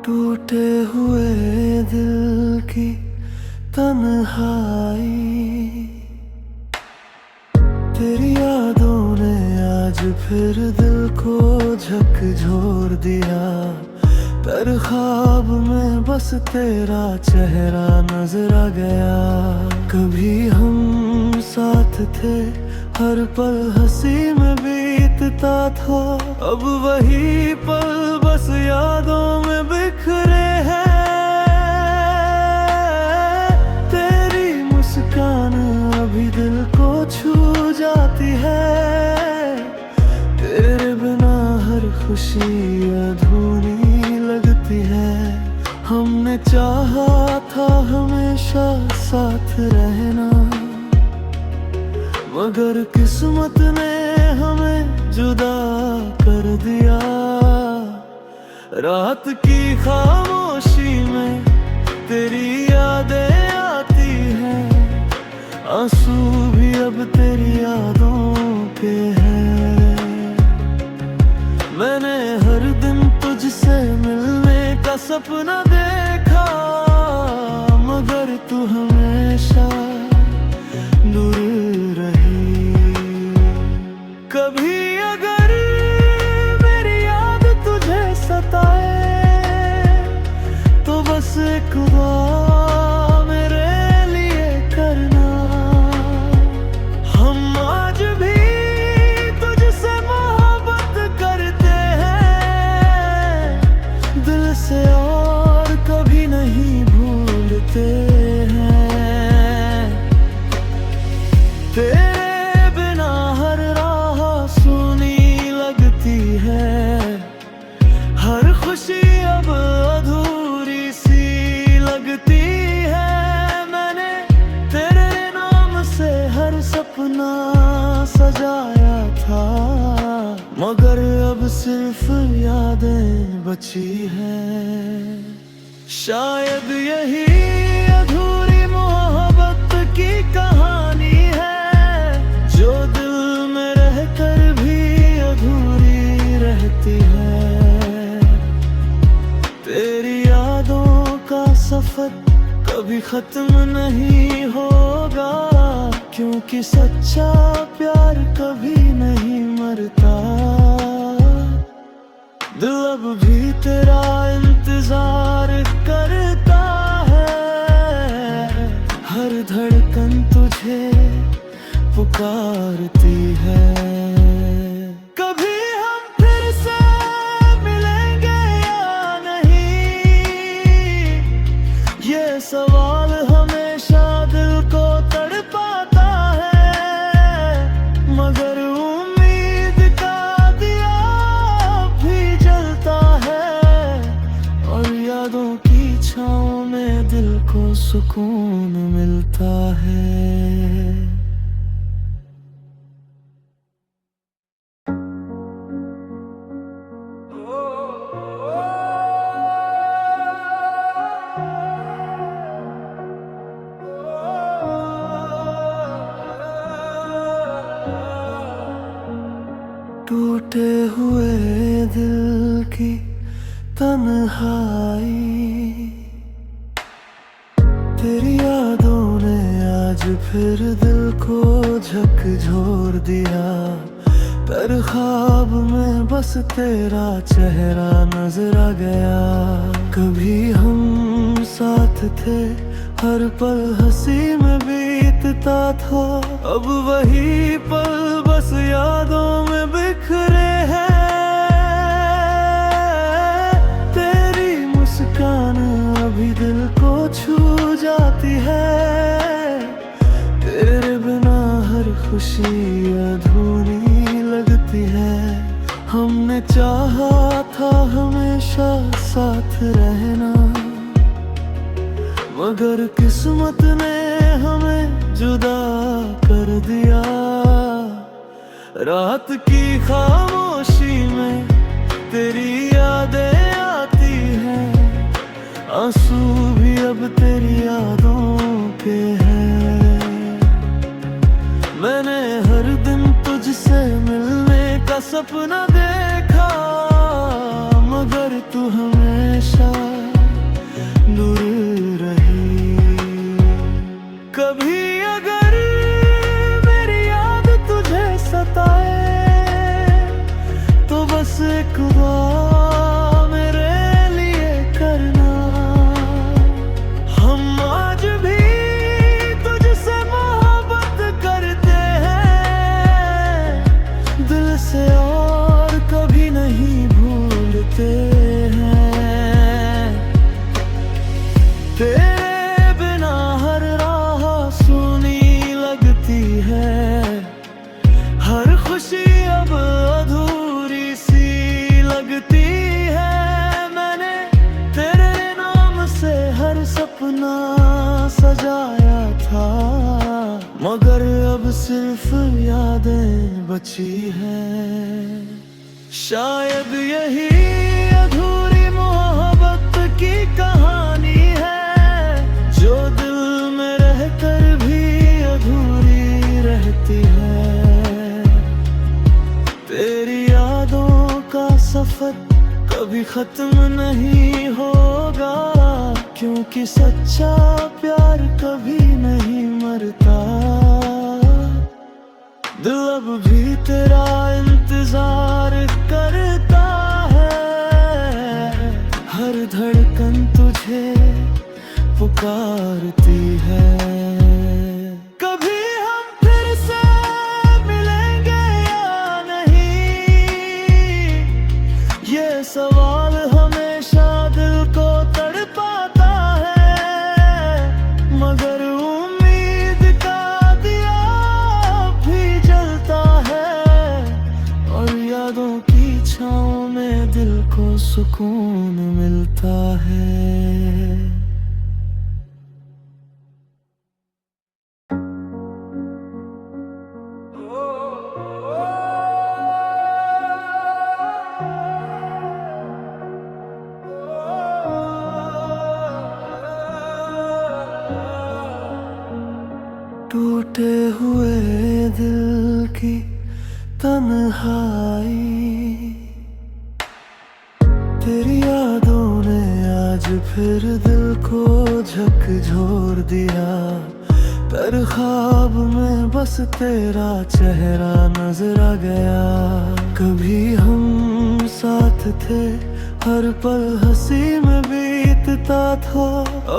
टूटे हुए दिल की तन्हाई, तेरी यादों ने आज फिर दिल को झकझोर दिया। पर ख्वाब में बस तेरा चेहरा नजर आ गया। कभी हम साथ थे, हर पल हंसी में बीतता था। अब वही पल बस यादों में बिखरे हैं। तेरी मुस्कान अभी दिल को छू जाती है। तेरे बिना हर खुशी अधूरी लगती है। हमने चाहा था हमेशा साथ रहना, मगर किस्मत ने हमें जुदा कर दिया। रात की खामोशी में तेरी यादें आती हैं। आंसू भी अब तेरी यादों के हैं। मैंने हर दिन तुझसे मिलने का सपना देखा, मगर तू हमेशा दूर रही। कभी अगर मेरी याद तुझे सताए, तो बस एक दुआ मेरे लिए करना। हम आज भी तुझसे मोहब्बत करते हैं दिल से, और कभी नहीं भूलते हैं। तेरे बिना हर राह सुनी लगती है। हर खुशी अब अधूरी सी लगती है। मैंने तेरे नाम से हर सपना सजाया था, मगर अब सिर्फ यादें बची हैं। शायद यही अधूरी मोहब्बत की कहानी है, जो दिल में रहकर भी अधूरी रहती है। तेरी यादों का सफर कभी खत्म नहीं होगा, क्योंकि सच्चा प्यार कभी नहीं मरता। दिल अब भी तेरा इंतजार करता है। हर धड़कन तुझे पुकारती है। कभी हम फिर से मिलेंगे या नहीं, ये सवाल हमेशा दिल को तड़पाता है। मगर उम्मीद का दिया भी जलता है, और यादों की छाँव में दिल को सुकून मिलता है। टूटे हुए दिल की तन्हाई, तेरी यादों ने आज फिर दिल को झकझोर दिया। पर ख्वाब में बस तेरा चेहरा नजर आ गया। कभी हम साथ थे, हर पल हंसी में बीतता था। अब वही पल बस यादों में बिखरे हैं। तेरी मुस्कान अभी दिल को छू जाती है। तेरे बिना हर खुशी अधूरी लगती है। हमने चाहा था हमेशा साथ रहना, मगर किस्मत ने हमें जुदा कर दिया। रात की खामोशी में तेरी यादें आती हैं। आंसू भी अब तेरी यादों के हैं। मैंने हर दिन तुझसे मिलने का सपना देखा, मगर तू हमेशा सपना सजाया था, मगर अब सिर्फ यादें बची हैं। शायद यही अधूरी मोहब्बत की कहानी है, जो दिल में रहकर भी अधूरी रहती है। तेरी यादों का सफर कभी खत्म नहीं होगा, क्योंकि सच्चा प्यार कभी नहीं मरता। दिल अब भी तेरा इंतजार करता है, हर धड़कन तुझे पुकारती है। कभी हम फिर से मिलेंगे या नहीं, ये सवाल हमेशा दिल को तड़पाता है, मगर उम्मीद का दिया भी जलता है, और यादों की छाँव में दिल को सुकून मिलता है। टूटे हुए दिल की तन्हाई, तेरी यादों ने आज फिर दिल को झकझोर दिया। पर ख्वाब में बस तेरा चेहरा नजर आ गया। कभी हम साथ थे, हर पल हंसी में बीतता था,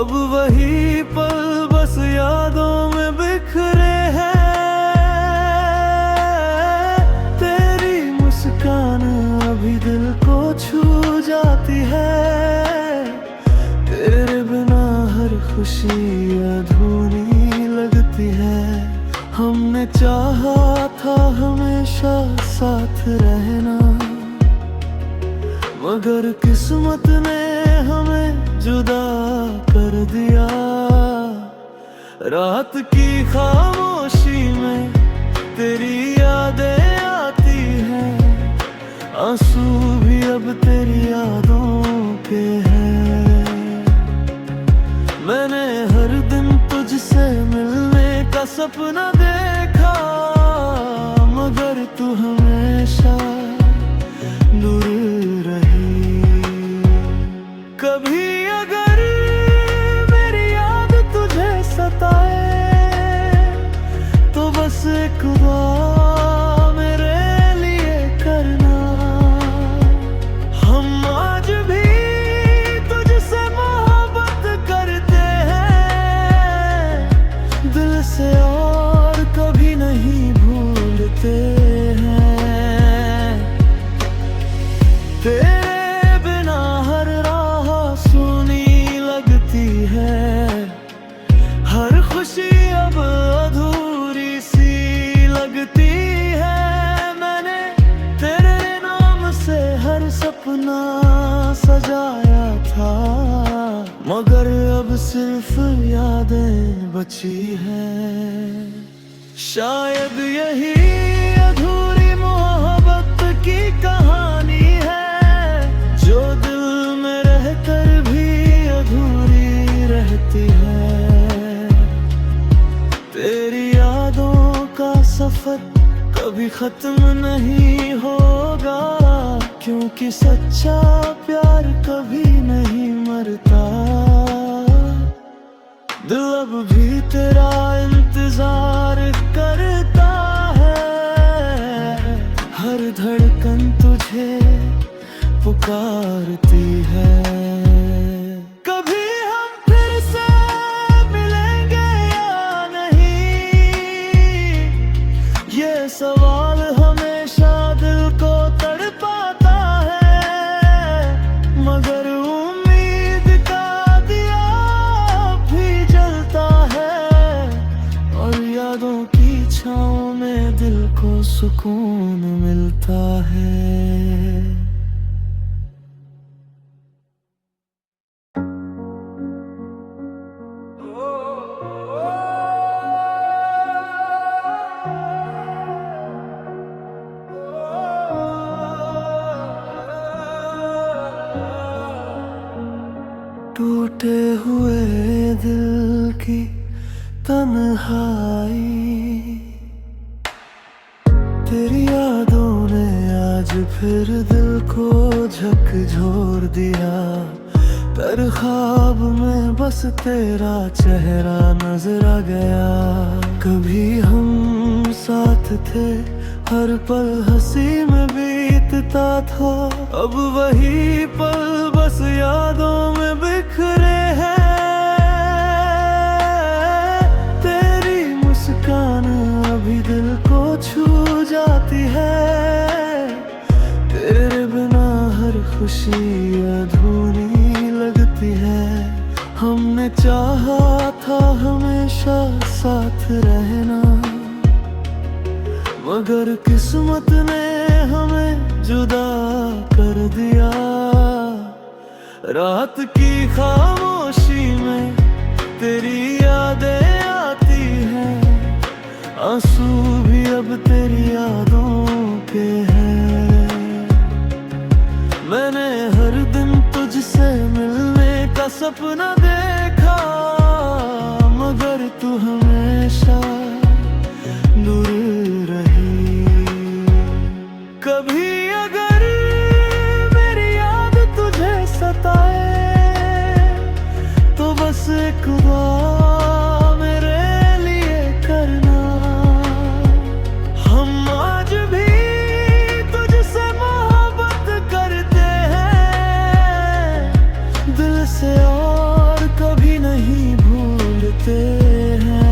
अब वही पल बस यादों में बिखरे हैं। तेरी मुस्कान अभी दिल को छू जाती है, तेरे बिना हर खुशी अधूरी लगती है। हमने चाहा था हमेशा साथ रहना, मगर किस्मत ने हमें जुदा कर दिया। रात की खामोशी में तेरी यादें आती हैं, आंसू भी अब तेरी यादों के हैं। मैंने हर दिन तुझसे मिलने का सपना देखा, मगर तू हमेशा दूर रही। कभी अगर मेरी याद तुझे सताए, तो बस एक दुआ मेरे लिए करना। हम आज भी तुझसे मोहब्बत करते हैं, दिल से और कभी नहीं भूलते हैं। तेरे बिना हर राह सुनी लगती है, हर खुशी अब अधूरी सी लगती है। मैंने तेरे नाम से हर सपना सजाया था, मगर अब सिर्फ यादें बची हैं। शायद यही अधूरी मोहब्बत की कहानी है, जो दिल में रहकर भी अधूरी रहती है। तेरी यादों का सफर कभी खत्म नहीं होगा, क्योंकि सच्चा प्यार कभी नहीं मरता। दिल अब भी तेरा इंतजार करता है, हर धड़कन तुझे पुकारती है। कभी हम फिर से मिलेंगे या नहीं, ये सवाल हमेशा दिल को तड़पाता है, मगर उम्मीद का दिया भी जलता है, और यादों की छाँव में दिल को सुकून मिलता है। टूटे हुए दिल की तन्हाई, तेरी यादों ने आज फिर दिल को झकझोर दिया। पर ख्वाब में बस तेरा चेहरा नजर आ गया। कभी हम साथ थे, हर पल हंसी में बीतता था। अब वही पल बस यादों में बिखरे हैं। तेरी मुस्कान अभी दिल को छू जाती है। तेरे बिना हर खुशी अधूरी लगती है। हमने चाहा था हमेशा साथ रहना, मगर किस्मत ने हमें जुदा कर दिया। रात की खामोशी में तेरी यादें आती हैं। आंसू भी अब तेरी यादों के हैं। मैंने हर दिन तुझसे मिलने का सपना देखा, मगर तू हमेशा दूर रही। कभी अगर मेरी याद तुझे सताए, तो बस एक दुआ मेरे लिए करना। हम आज भी तुझसे मोहब्बत करते हैं दिल से, और कभी नहीं भूलते हैं।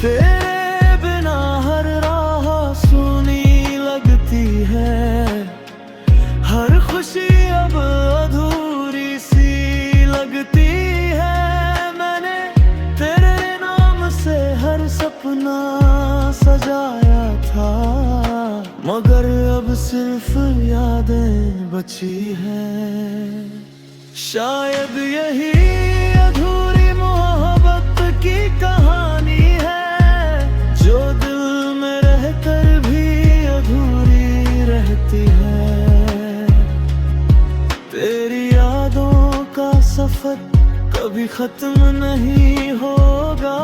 तेरे बिना हर राह सुनी लगती है। हर खुशी अब अधूरी सी लगती है। मैंने तेरे नाम से हर सपना सजाया था, मगर अब सिर्फ यादें बची हैं। शायद यही अधूरी मोहब्बत की कहानी है, जो दिल में रहकर भी अधूरी रहती है। तेरी यादों का सफर कभी खत्म नहीं होगा,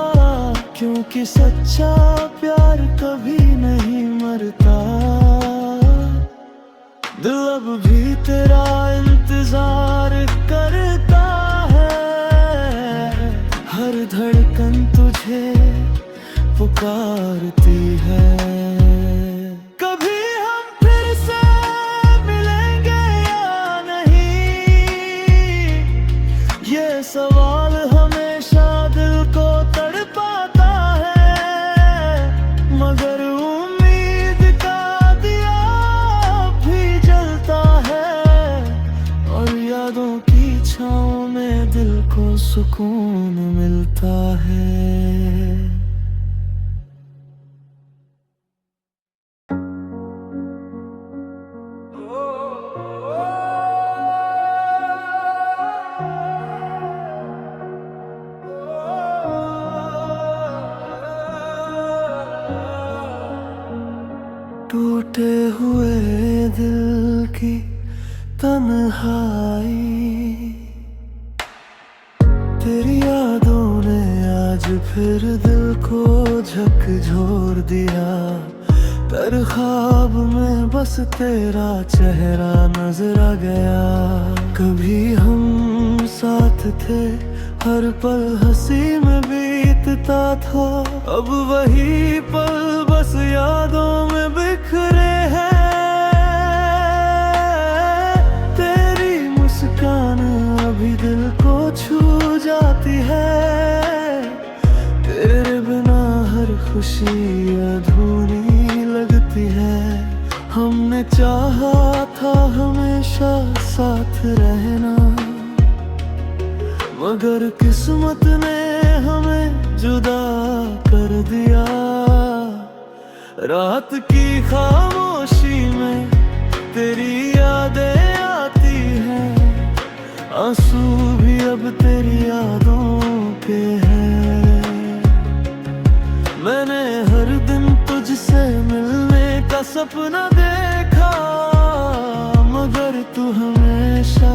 क्योंकि सच्चा प्यार कभी नहीं मरता। दिल अब भी तेरा इंतजार करता है। हर धड़कन तुझे पुकारती है। कभी हम फिर से मिलेंगे या नहीं, ये सवाल हमेशा दिल को तड़पाता है। मगर उम्मीद का दिया भी जलता है, और यादों की छाँव में दिल को सुकून मिलता है। टूटे हुए दिल की तन्हाई, तेरी यादों ने आज फिर दिल को झकझोर दिया। पर ख्वाब में बस तेरा चेहरा नजर आ गया। कभी हम साथ थे, हर पल हंसी में बीतता था। अब वही पल बस यादों में बिखरे हैं। तेरी मुस्कान अभी दिल को छू जाती है। तेरे बिना हर खुशी अधूरी लगती है। हमने चाहा था हमेशा साथ रहना, मगर किस्मत ने हमें जुदा कर दिया। रात की खामोशी में तेरी यादें आती हैं। आंसू भी अब तेरी यादों के हैं। मैंने हर दिन तुझसे मिलने का सपना देखा, मगर तू हमेशा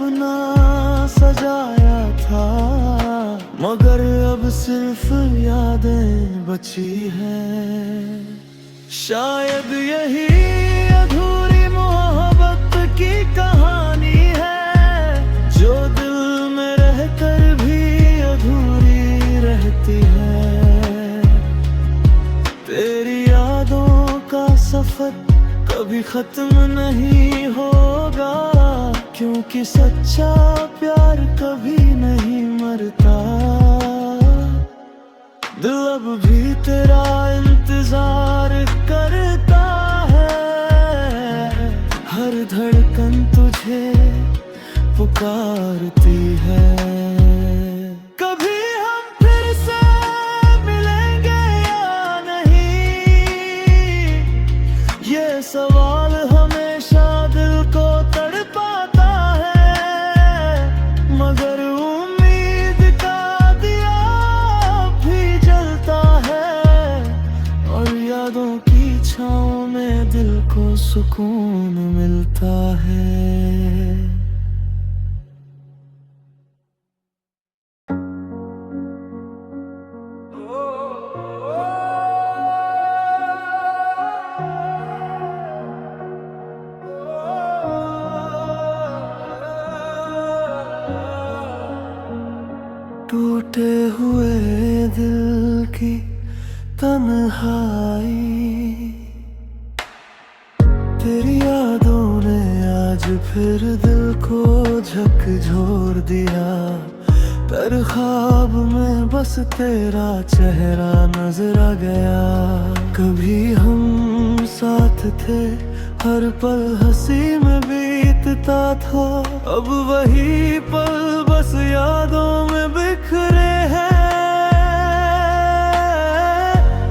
सपना सजाया था, मगर अब सिर्फ यादें बची हैं। शायद यही अधूरी मोहब्बत की कहानी है, जो दिल में रहकर भी अधूरी रहती है। तेरी यादों का सफर कभी खत्म नहीं होगा, क्योंकि सच्चा प्यार कभी नहीं मरता। दिल अब भी तेरा इंतजार करता है, हर धड़कन तुझे पुकारती है। कभी हम फिर से मिलेंगे या नहीं, ये सवाल हमेशा दिल को तड़पाता है, मगर उम्मीद का दिया भी जलता है, और यादों की छाँव में दिल को सुकून मिलता है। टूटे हुए दिल की तन्हाई, तेरी यादों ने आज फिर दिल को झकझोर दिया। पर ख्वाब में बस तेरा चेहरा नजर आ गया। कभी हम साथ थे, हर पल हंसी में बीतता था, अब वही पल बस यादों में बिखरे हैं।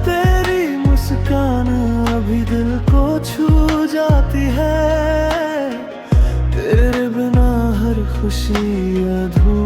तेरी मुस्कान अभी दिल को छू जाती है, तेरे बिना हर खुशी अधूरी